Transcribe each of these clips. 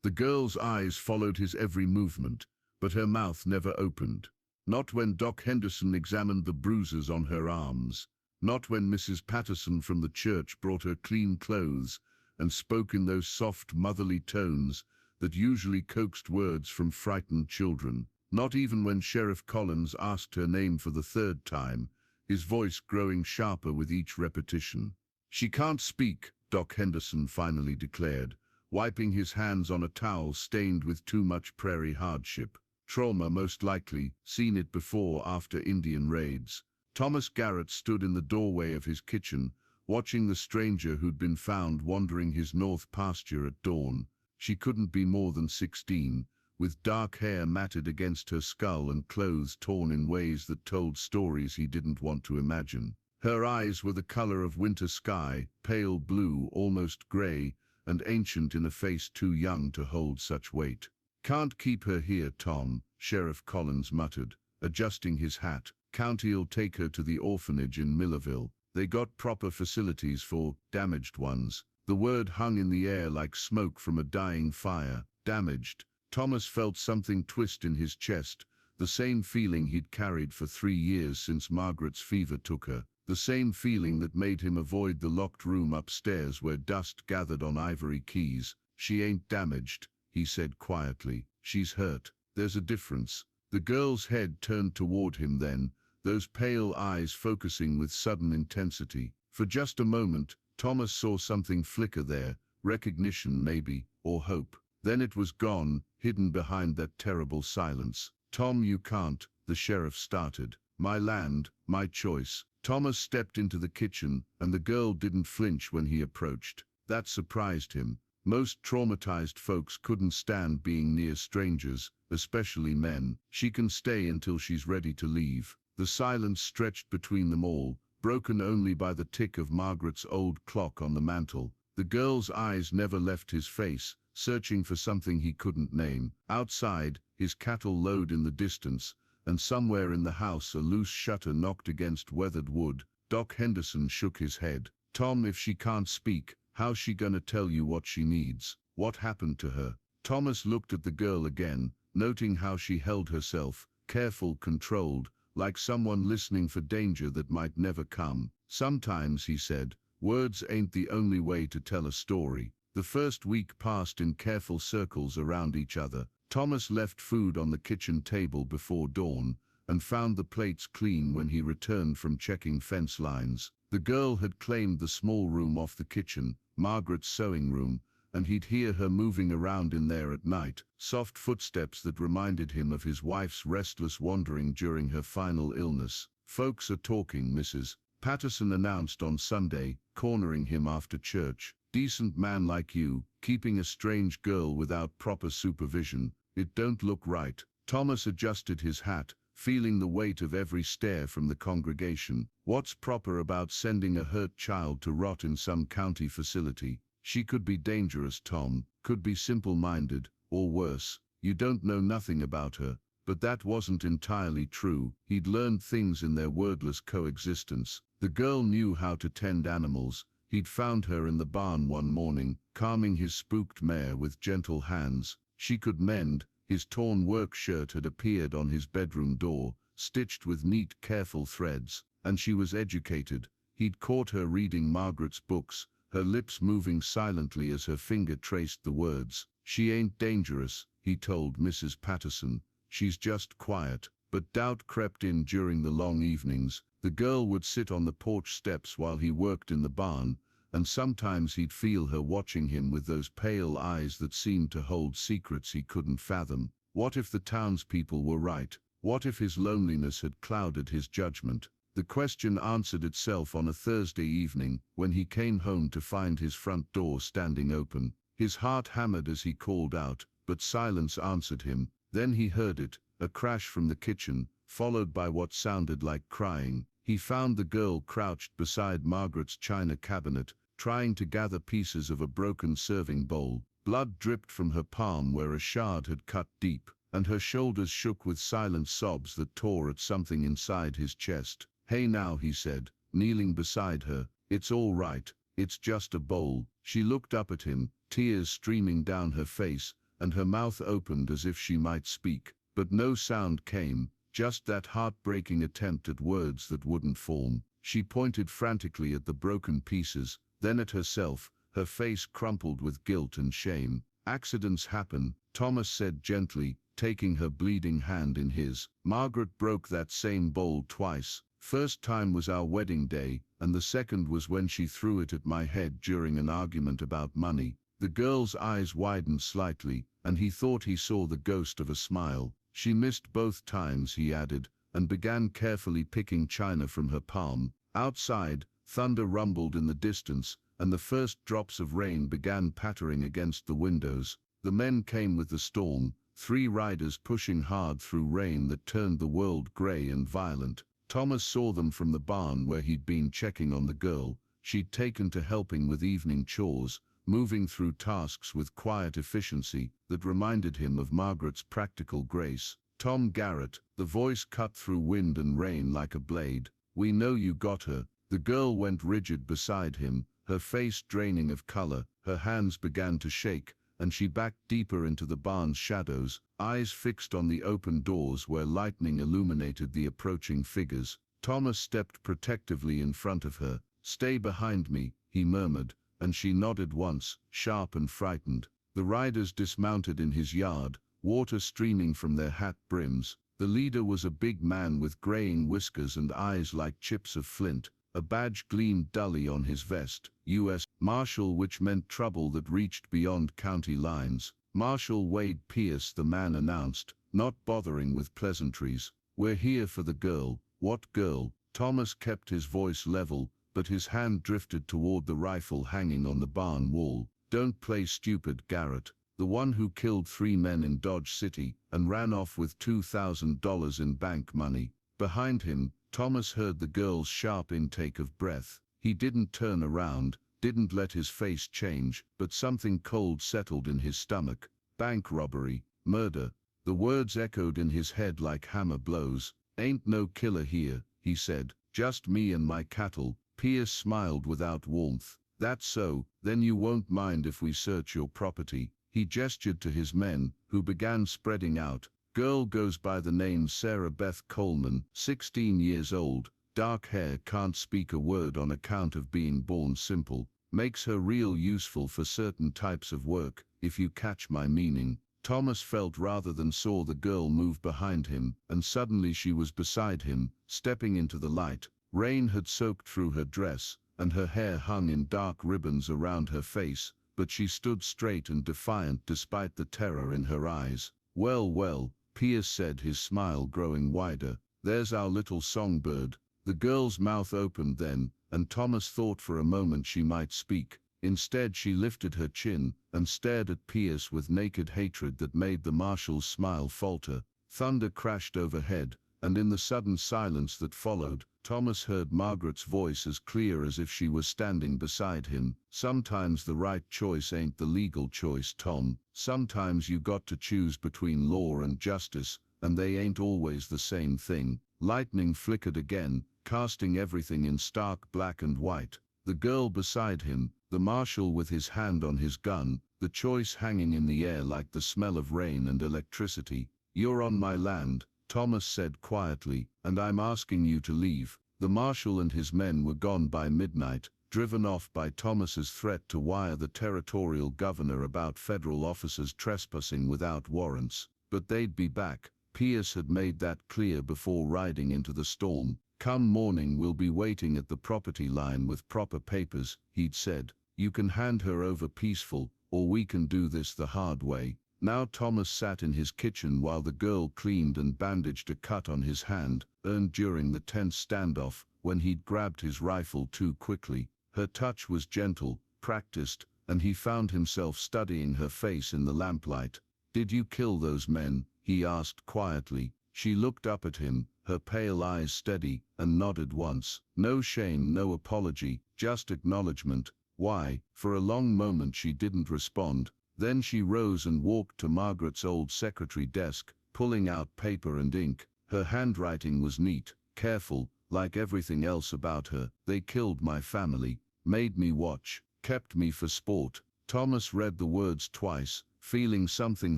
The girl's eyes followed his every movement, but her mouth never opened. Not when Doc Henderson examined the bruises on her arms. Not when Mrs. Patterson from the church brought her clean clothes and spoke in those soft, motherly tones that usually coaxed words from frightened children. Not even when Sheriff Collins asked her name for the third time, his voice growing sharper with each repetition. "She can't speak," Doc Henderson finally declared, wiping his hands on a towel stained with too much prairie hardship. Trauma, most likely, seen it before after Indian raids. Thomas Garrett stood in the doorway of his kitchen, watching the stranger who'd been found wandering his north pasture at dawn. She couldn't be more than 16, with dark hair matted against her skull and clothes torn in ways that told stories he didn't want to imagine. Her eyes were the color of winter sky, pale blue, almost gray, and ancient in a face too young to hold such weight. "Can't keep her here, Tom," Sheriff Collins muttered, adjusting his hat. "County'll take her to the orphanage in Millerville. They got proper facilities for damaged ones." The word hung in the air like smoke from a dying fire. Damaged. Thomas felt something twist in his chest, the same feeling he'd carried for 3 years since Margaret's fever took her. The same feeling that made him avoid the locked room upstairs where dust gathered on ivory keys. "She ain't damaged," he said quietly. "She's hurt. There's a difference." The girl's head turned toward him then, those pale eyes focusing with sudden intensity. For just a moment, Thomas saw something flicker there, recognition maybe, or hope. Then it was gone, hidden behind that terrible silence. "Tom, you can't," the sheriff started. "My land, my choice." Thomas stepped into the kitchen, and the girl didn't flinch when he approached. That surprised him. Most traumatized folks couldn't stand being near strangers, especially men. "She can stay until she's ready to leave." The silence stretched between them all, broken only by the tick of Margaret's old clock on the mantel. The girl's eyes never left his face, searching for something he couldn't name. Outside, his cattle lowed in the distance, and somewhere in the house a loose shutter knocked against weathered wood. Doc Henderson shook his head. "Tom, if she can't speak, how's she gonna tell you what she needs? What happened to her?" Thomas looked at the girl again, noting how she held herself, careful, controlled, like someone listening for danger that might never come. "Sometimes," he said, "words ain't the only way to tell a story." The first week passed in careful circles around each other. Thomas left food on the kitchen table before dawn, and found the plates clean when he returned from checking fence lines. The girl had claimed the small room off the kitchen, Margaret's sewing room, and he'd hear her moving around in there at night, soft footsteps that reminded him of his wife's restless wandering during her final illness. "Folks are talking, Mrs. Patterson announced on Sunday, cornering him after church. "Decent man like you, keeping a strange girl without proper supervision. It don't look right." Thomas adjusted his hat, feeling the weight of every stare from the congregation. "What's proper about sending a hurt child to rot in some county facility? She could be dangerous, Tom, could be simple-minded, or worse. You don't know nothing about her." But that wasn't entirely true. He'd learned things in their wordless coexistence. The girl knew how to tend animals. He'd found her in the barn one morning, calming his spooked mare with gentle hands. She could mend. His torn work shirt had appeared on his bedroom door, stitched with neat, careful threads. And she was educated. He'd caught her reading Margaret's books, her lips moving silently as her finger traced the words. "She ain't dangerous," he told Mrs. Patterson. "She's just quiet." But doubt crept in during the long evenings. The girl would sit on the porch steps while he worked in the barn, and sometimes he'd feel her watching him with those pale eyes that seemed to hold secrets he couldn't fathom. What if the townspeople were right? What if his loneliness had clouded his judgment? The question answered itself on a Thursday evening, when he came home to find his front door standing open. His heart hammered as he called out, but silence answered him. Then he heard it, a crash from the kitchen, followed by what sounded like crying. He found the girl crouched beside Margaret's china cabinet, trying to gather pieces of a broken serving bowl. Blood dripped from her palm where a shard had cut deep, and her shoulders shook with silent sobs that tore at something inside his chest. "Hey now," he said, kneeling beside her. "It's all right. It's just a bowl." She looked up at him, tears streaming down her face, and her mouth opened as if she might speak, but no sound came, just that heartbreaking attempt at words that wouldn't form. She pointed frantically at the broken pieces, then at herself, her face crumpled with guilt and shame. "Accidents happen," Thomas said gently, taking her bleeding hand in his. "Margaret broke that same bowl twice. First time was our wedding day, and the second was when she threw it at my head during an argument about money." The girl's eyes widened slightly, and he thought he saw the ghost of a smile. "She missed both times," he added, and began carefully picking china from her palm. Outside, thunder rumbled in the distance, and the first drops of rain began pattering against the windows. The men came with the storm, 3 riders pushing hard through rain that turned the world gray and violent. Thomas saw them from the barn where he'd been checking on the girl. She'd taken to helping with evening chores, moving through tasks with quiet efficiency that reminded him of Margaret's practical grace. "Tom Garrett," the voice cut through wind and rain like a blade. "We know you got her." The girl went rigid beside him, her face draining of color. Her hands began to shake, and she backed deeper into the barn's shadows, eyes fixed on the open doors where lightning illuminated the approaching figures. Thomas stepped protectively in front of her. "Stay behind me," he murmured, and she nodded once, sharp and frightened. The riders dismounted in his yard, water streaming from their hat brims. The leader was a big man with graying whiskers and eyes like chips of flint. A badge gleamed dully on his vest, U.S. Marshal, which meant trouble that reached beyond county lines. "Marshal Wade Pierce," the man announced, not bothering with pleasantries. "We're here for the girl." "What girl?" Thomas kept his voice level, but his hand drifted toward the rifle hanging on the barn wall. "Don't play stupid, Garrett. The one who killed 3 men in Dodge City and ran off with $2,000 in bank money." Behind him, Thomas heard the girl's sharp intake of breath. He didn't turn around, didn't let his face change, but something cold settled in his stomach. "Bank robbery, murder." The words echoed in his head like hammer blows. "Ain't no killer here," he said. "Just me and my cattle." Pierce smiled without warmth. "That's so, then you won't mind if we search your property." He gestured to his men, who began spreading out. "Girl goes by the name Sarah Beth Coleman, 16 years old, dark hair, can't speak a word on account of being born simple. Makes her real useful for certain types of work, if you catch my meaning." Thomas felt rather than saw the girl move behind him, and suddenly she was beside him, stepping into the light. Rain had soaked through her dress, and her hair hung in dark ribbons around her face, but she stood straight and defiant despite the terror in her eyes. "Well, well," Pierce said, his smile growing wider. "There's our little songbird." The girl's mouth opened then, and Thomas thought for a moment she might speak. Instead, she lifted her chin and stared at Pierce with naked hatred that made the marshal's smile falter. Thunder crashed overhead, and in the sudden silence that followed, Thomas heard Margaret's voice as clear as if she was standing beside him. "Sometimes the right choice ain't the legal choice, Tom. Sometimes you got to choose between law and justice, and they ain't always the same thing." Lightning flickered again, casting everything in stark black and white. The girl beside him, the marshal with his hand on his gun, the choice hanging in the air like the smell of rain and electricity. "You're on my land," Thomas said quietly, "and I'm asking you to leave." The marshal and his men were gone by midnight, driven off by Thomas's threat to wire the territorial governor about federal officers trespassing without warrants. But they'd be back. Pierce had made that clear before riding into the storm. "Come morning, we'll be waiting at the property line with proper papers," he'd said. "You can hand her over peaceful, or we can do this the hard way." Now Thomas sat in his kitchen while the girl cleaned and bandaged a cut on his hand, earned during the tense standoff when he'd grabbed his rifle too quickly. Her touch was gentle, practiced, and he found himself studying her face in the lamplight. "Did you kill those men?" he asked quietly. She looked up at him, her pale eyes steady, and nodded once. No shame, no apology, just acknowledgement. "Why?" For a long moment she didn't respond. Then she rose and walked to Margaret's old secretary desk, pulling out paper and ink. Her handwriting was neat, careful, like everything else about her. "They killed my family, made me watch, kept me for sport." Thomas read the words twice, feeling something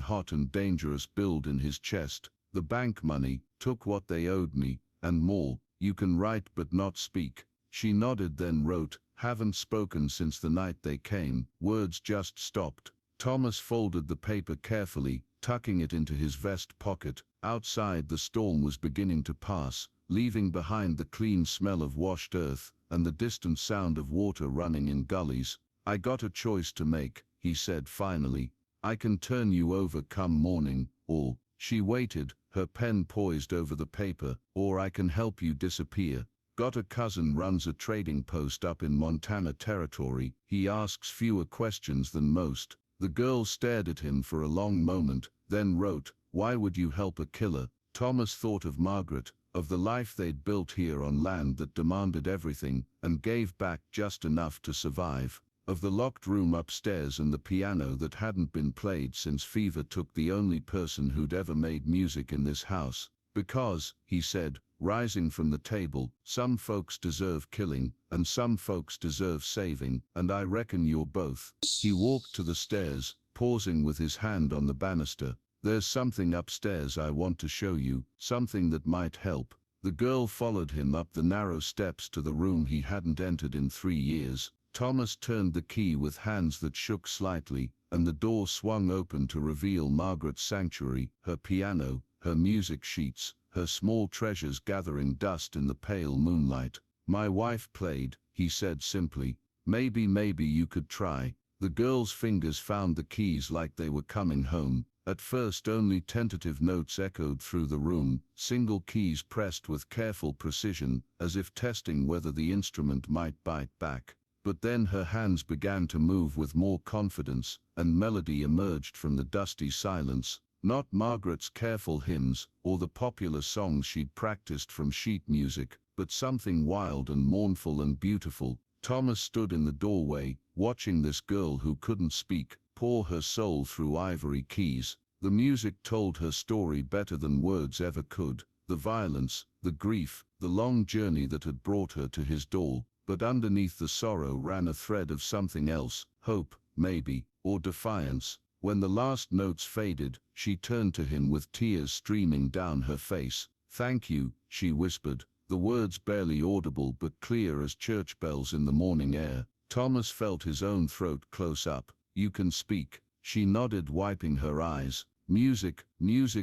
hot and dangerous build in his chest. The bank money, took what they owed me, and more. You can write but not speak. She nodded, then wrote, haven't spoken since the night they came. Words just stopped. Thomas folded the paper carefully, tucking it into his vest pocket. Outside, the storm was beginning to pass, leaving behind the clean smell of washed earth and the distant sound of water running in gullies. I got a choice to make, he said finally. I can turn you over come morning, or, she waited, her pen poised over the paper, or I can help you disappear. Got a cousin runs a trading post up in Montana Territory. He asks fewer questions than most. The girl stared at him for a long moment, then wrote, why would you help a killer? Thomas thought of Margaret, of the life they'd built here on land that demanded everything and gave back just enough to survive. Of the locked room upstairs and the piano that hadn't been played since fever took the only person who'd ever made music in this house. Because, he said, rising from the table, some folks deserve killing, and some folks deserve saving, and I reckon you're both. He walked to the stairs, pausing with his hand on the banister. There's something upstairs I want to show you, something that might help. The girl followed him up the narrow steps to the room he hadn't entered in 3 years. Thomas turned the key with hands that shook slightly, and the door swung open to reveal Margaret's sanctuary, her piano, her music sheets, her small treasures gathering dust in the pale moonlight. My wife played, he said simply. Maybe you could try. The girl's fingers found the keys like they were coming home. At first only tentative notes echoed through the room, single keys pressed with careful precision, as if testing whether the instrument might bite back. But then her hands began to move with more confidence, and melody emerged from the dusty silence. Not Margaret's careful hymns, or the popular songs she'd practiced from sheet music, but something wild and mournful and beautiful. Thomas stood in the doorway, watching this girl who couldn't speak, pour her soul through ivory keys. The music told her story better than words ever could. The violence, the grief, the long journey that had brought her to his door. But underneath the sorrow ran a thread of something else, hope, maybe, or defiance. When the last notes faded, she turned to him with tears streaming down her face. Thank you, she whispered, the words barely audible but clear as church bells in the morning air. Thomas felt his own throat close up. You can speak. She nodded, wiping her eyes. Music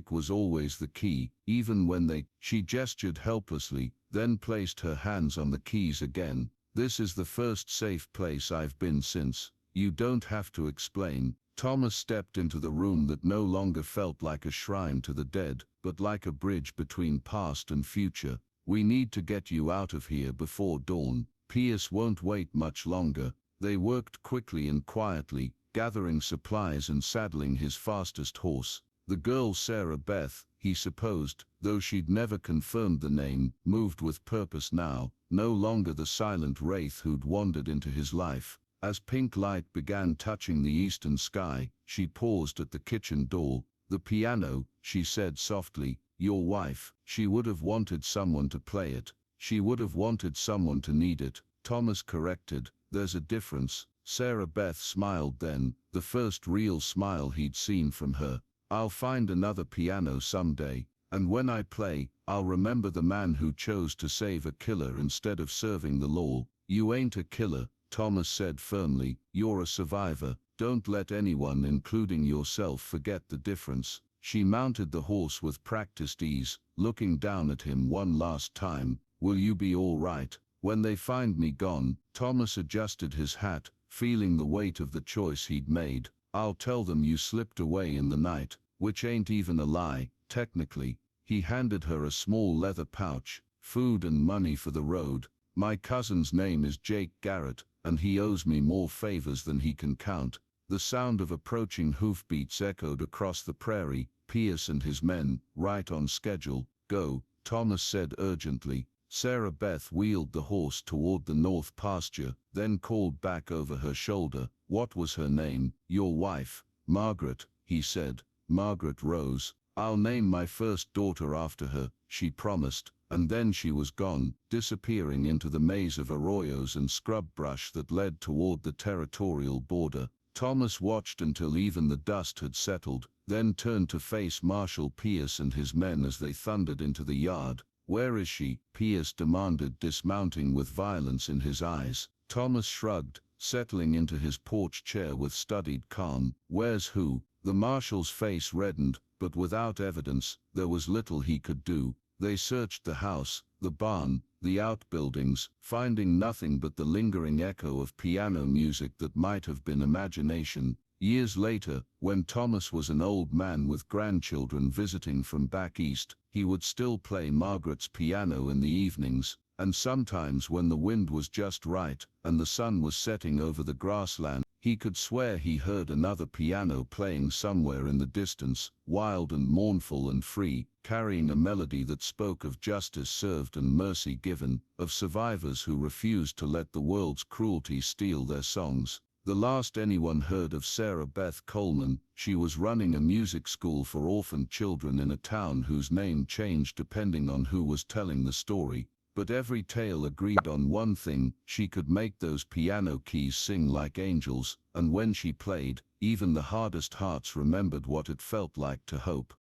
was always the key, even when She gestured helplessly, then placed her hands on the keys again. This is the first safe place I've been since. You don't have to explain. Thomas stepped into the room that no longer felt like a shrine to the dead, but like a bridge between past and future. We need to get you out of here before dawn. Pierce won't wait much longer. They worked quickly and quietly, gathering supplies and saddling his fastest horse. The girl Sarah Beth, he supposed, though she'd never confirmed the name, moved with purpose now, no longer the silent wraith who'd wandered into his life. As pink light began touching the eastern sky, she paused at the kitchen door. The piano, she said softly, your wife, she would have wanted someone to play it. She would have wanted someone to need it. Thomas corrected, there's a difference. Sarah Beth smiled then, the first real smile he'd seen from her. I'll find another piano someday, and when I play, I'll remember the man who chose to save a killer instead of serving the law. You ain't a killer, Thomas said firmly, you're a survivor. Don't let anyone, including yourself, forget the difference. She mounted the horse with practiced ease, looking down at him one last time. Will you be all right when they find me gone? Thomas adjusted his hat, feeling the weight of the choice he'd made. I'll tell them you slipped away in the night, which ain't even a lie, technically. He handed her a small leather pouch, food and money for the road. My cousin's name is Jake Garrett, and he owes me more favors than he can count. The sound of approaching hoofbeats echoed across the prairie. Pierce and his men, right on schedule. Go, Thomas said urgently. Sarah Beth wheeled the horse toward the north pasture, then called back over her shoulder. What was her name? Your wife. Margaret, he said. Margaret Rose. I'll name my first daughter after her, she promised, and then she was gone, disappearing into the maze of arroyos and scrub brush that led toward the territorial border. Thomas watched until even the dust had settled, then turned to face Marshal Pierce and his men as they thundered into the yard. "Where is she?" Pierce demanded, dismounting with violence in his eyes. Thomas shrugged, settling into his porch chair with studied calm. "Where's who?" The marshal's face reddened, but without evidence, there was little he could do. They searched the house, the barn, the outbuildings, finding nothing but the lingering echo of piano music that might have been imagination. Years later, when Thomas was an old man with grandchildren visiting from back east, he would still play Margaret's piano in the evenings, and sometimes when the wind was just right and the sun was setting over the grassland, he could swear he heard another piano playing somewhere in the distance, wild and mournful and free, carrying a melody that spoke of justice served and mercy given, of survivors who refused to let the world's cruelty steal their songs. The last anyone heard of Sarah Beth Coleman, she was running a music school for orphaned children in a town whose name changed depending on who was telling the story. But every tale agreed on one thing: she could make those piano keys sing like angels, and when she played, even the hardest hearts remembered what it felt like to hope.